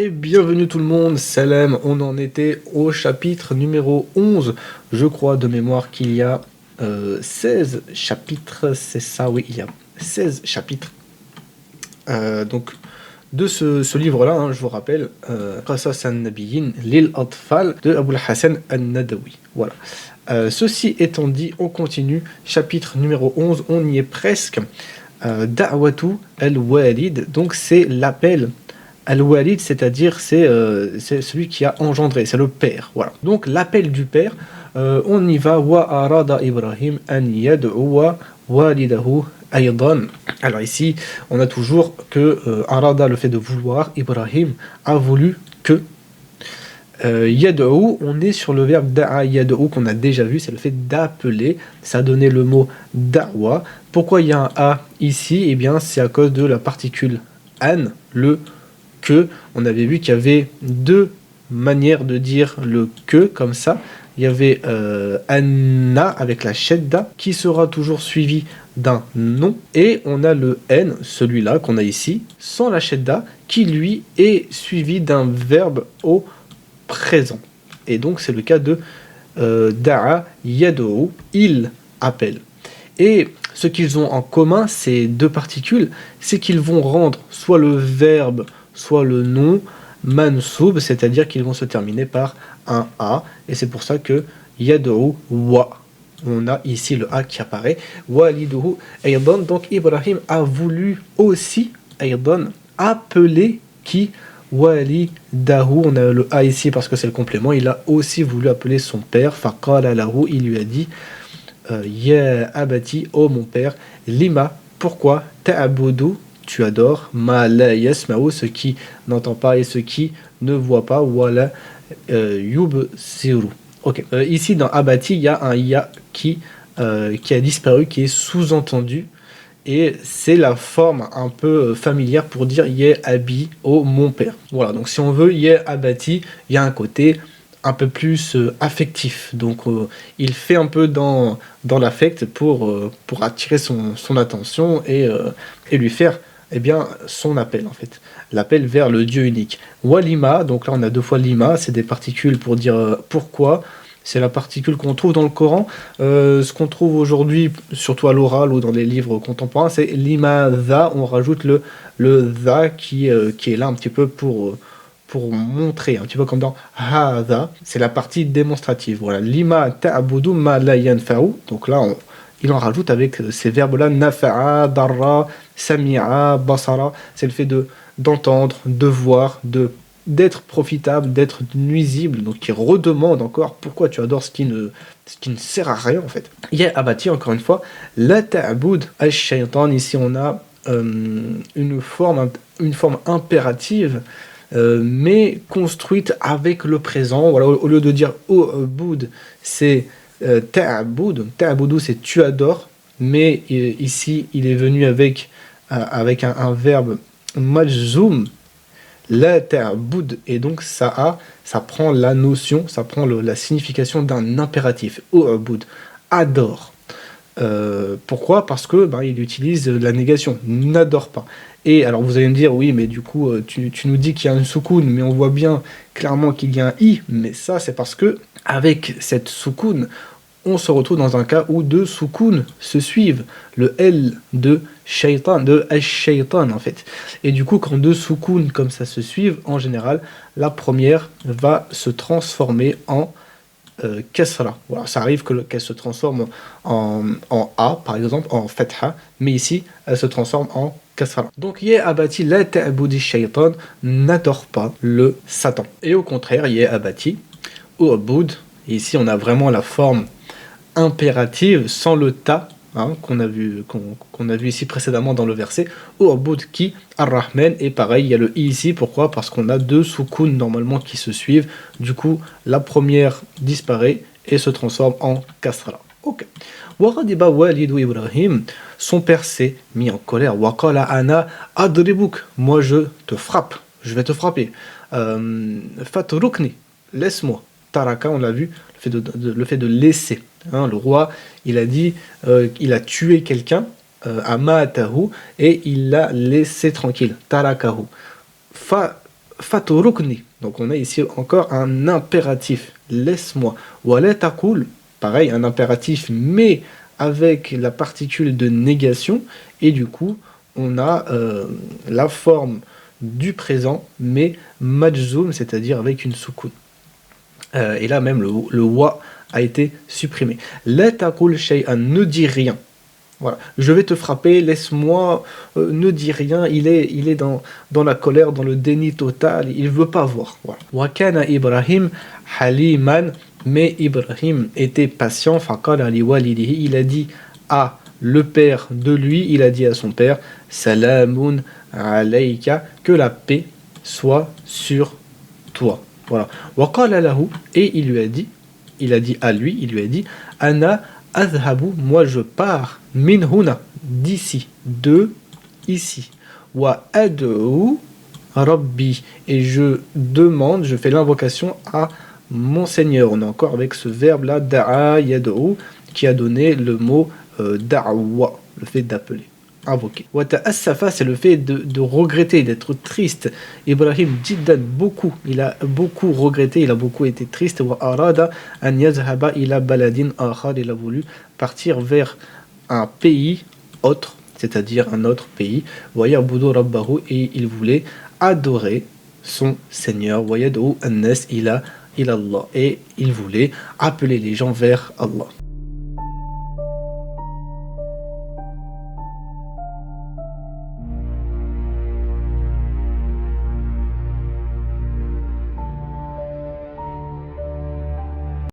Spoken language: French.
Et bienvenue tout le monde, salam, on en était au chapitre numéro 11, je crois de mémoire qu'il y a 16 chapitres, c'est ça, oui, il y a 16 chapitres. Donc de ce livre-là, hein, je vous rappelle, Qasas an-Nabiyyin lil Atfal de Abul Hassan an-Nadawi. Voilà. Ceci étant dit, on continue, chapitre numéro 11, on y est presque. Da'watu al-Walid, donc c'est l'appel. Al-Walid, c'est-à-dire c'est celui qui a engendré, c'est le père. Voilà. Donc l'appel du père, on y va. Wa arada Ibrahim an yad'uwa walidahu aydan. Alors ici, on a toujours que arada, le fait de vouloir, Ibrahim a voulu que. Yad'u, on est sur le verbe da'a yad'u qu'on a déjà vu, c'est le fait d'appeler. Ça a donné le mot da'wa. Pourquoi il y a un a ici? Eh bien, c'est à cause de la particule an, le que. On avait vu qu'il y avait deux manières de dire le que, comme ça. Il y avait anna avec la shedda, qui sera toujours suivi d'un nom. Et on a le n, celui-là qu'on a ici, sans la shedda, qui lui est suivi d'un verbe au présent. Et donc c'est le cas de da'a yad'u, il appelle. Et ce qu'ils ont en commun, ces deux particules, c'est qu'ils vont rendre soit le verbe, soit le nom mansoub, c'est-à-dire qu'ils vont se terminer par un a, et c'est pour ça que yad'u wa. On a ici le a qui apparaît. Waliduhu aydan, donc Ibrahim a voulu aussi aydan appeler qui? Walidahu, on a le a ici parce que c'est le complément, il a aussi voulu appeler son père. Faqala lahu, il lui a dit Ya abati, oh mon père, lima, pourquoi ta'abudu, tu adores, ma la yasma'u, ce qui n'entend pas et ce qui ne voit pas, wala yubsiru. Ok, ici dans abati, il y a un ya qui a disparu, qui est sous-entendu. Et c'est la forme un peu familière pour dire Yé abi, oh mon père. Voilà, donc si on veut Yé abati, il y a un côté un peu plus affectif. Donc il fait un peu dans l'affect pour attirer son attention et lui faire eh bien, son appel en fait. L'appel vers le Dieu unique. Walima, donc là on a deux fois lima, c'est des particules pour dire pourquoi. C'est la particule qu'on trouve dans le Coran. Ce qu'on trouve aujourd'hui, surtout à l'oral ou dans les livres contemporains, c'est limadha. On rajoute le dha qui est là un petit peu pour montrer, un petit peu comme dans hadha. C'est la partie démonstrative. Voilà. Lima ta'budu ma la yanfa'u. Donc là, il en rajoute avec ces verbes-là. Nafa'a, darra, sami'a, basara. C'est le fait d'entendre, de voir, d'être profitable, d'être nuisible, donc qui redemande encore pourquoi tu adores ce qui ne sert à rien en fait. Ya abati, encore une fois, la ta'bud ash-shaytan, ici on a une forme impérative, mais construite avec le présent. Voilà, au lieu de dire boud, c'est ta'bud, ta'budu c'est tu adores, mais ici il est venu avec un verbe majzoum, la ta'bud, et donc ça prend la notion, ça prend la signification d'un impératif. U'bud, adore. Pourquoi? Parce que il utilise la négation, n'adore pas. Et alors vous allez me dire, oui, mais du coup, tu nous dis qu'il y a une soukoun, mais on voit bien clairement qu'il y a un i, mais ça c'est parce que avec cette soukoun, on se retrouve dans un cas où deux soukoun se suivent, le L de shaitan, de ash-shaytan en fait. Et du coup, quand deux soukoun comme ça se suivent, en général, la première va se transformer en kasra. Voilà, ça arrive qu'elle se transforme en A, par exemple, en fatha, mais ici, elle se transforme en kasra. Donc, ya abati la ta'budi shaytan, n'adore pas le Satan. Et au contraire, ya abati, u'bud, et ici on a vraiment la forme impérative sans le ta, hein, qu'on a vu ici précédemment dans le verset. U'bud qui ar-Rahman, et pareil, il y a le i ici. Pourquoi? Parce qu'on a deux soukoun normalement qui se suivent. Du coup, la première disparaît et se transforme en kasra. Ok. Waqadiba walidu Ibrahim, son père s'est mis en colère. Waqala ana adribuk, moi je te frappe, je vais te frapper. Fatrukni, laisse-moi. Taraka, on l'a vu, le fait de laisser. Hein, le roi, il a dit, il a tué quelqu'un, Amatahu, et il l'a laissé tranquille. Tarakahu. faturukni. Donc on a ici encore un impératif. Laisse-moi. Wala taqul. Pareil, un impératif, mais avec la particule de négation. Et du coup, on a la forme du présent, mais majzoum, c'est-à-dire avec une soukoun. Et là même, le wa a été supprimé. La taqul shay'an, ne dis rien. Voilà. Je vais te frapper, laisse-moi, ne dis rien. Il est dans la colère, dans le déni total. Il ne veut pas voir. Voilà. Wa kana Ibrahim haliman, mais Ibrahim était patient. Faqala li walidihi, il a dit à le père de lui, il a dit à son père, Salamun alayka, que la paix soit sur toi. Voilà. Wa qala lahu, et il a dit à lui, il lui a dit, Ana adhabu, moi je pars, min huna, d'ici, de ici. Wa ad'u rabbi, et je demande, je fais l'invocation à mon Seigneur. On est encore avec ce verbe là, da'a yad'u, qui a donné le mot da'wa, le fait d'appeler, invoquer. Wa ta'assafa, c'est le fait de regretter, d'être triste. Ibrahim jiddan, beaucoup, il a beaucoup regretté, il a beaucoup été triste. Wa arada an yazhaba ila baladin akhar, il a voulu partir vers un pays autre, c'est-à-dire un autre pays. Wa ya'budu rabbahu, et il voulait adorer son Seigneur. Wa yad'u an-nas ila Allah, et il voulait appeler les gens vers Allah.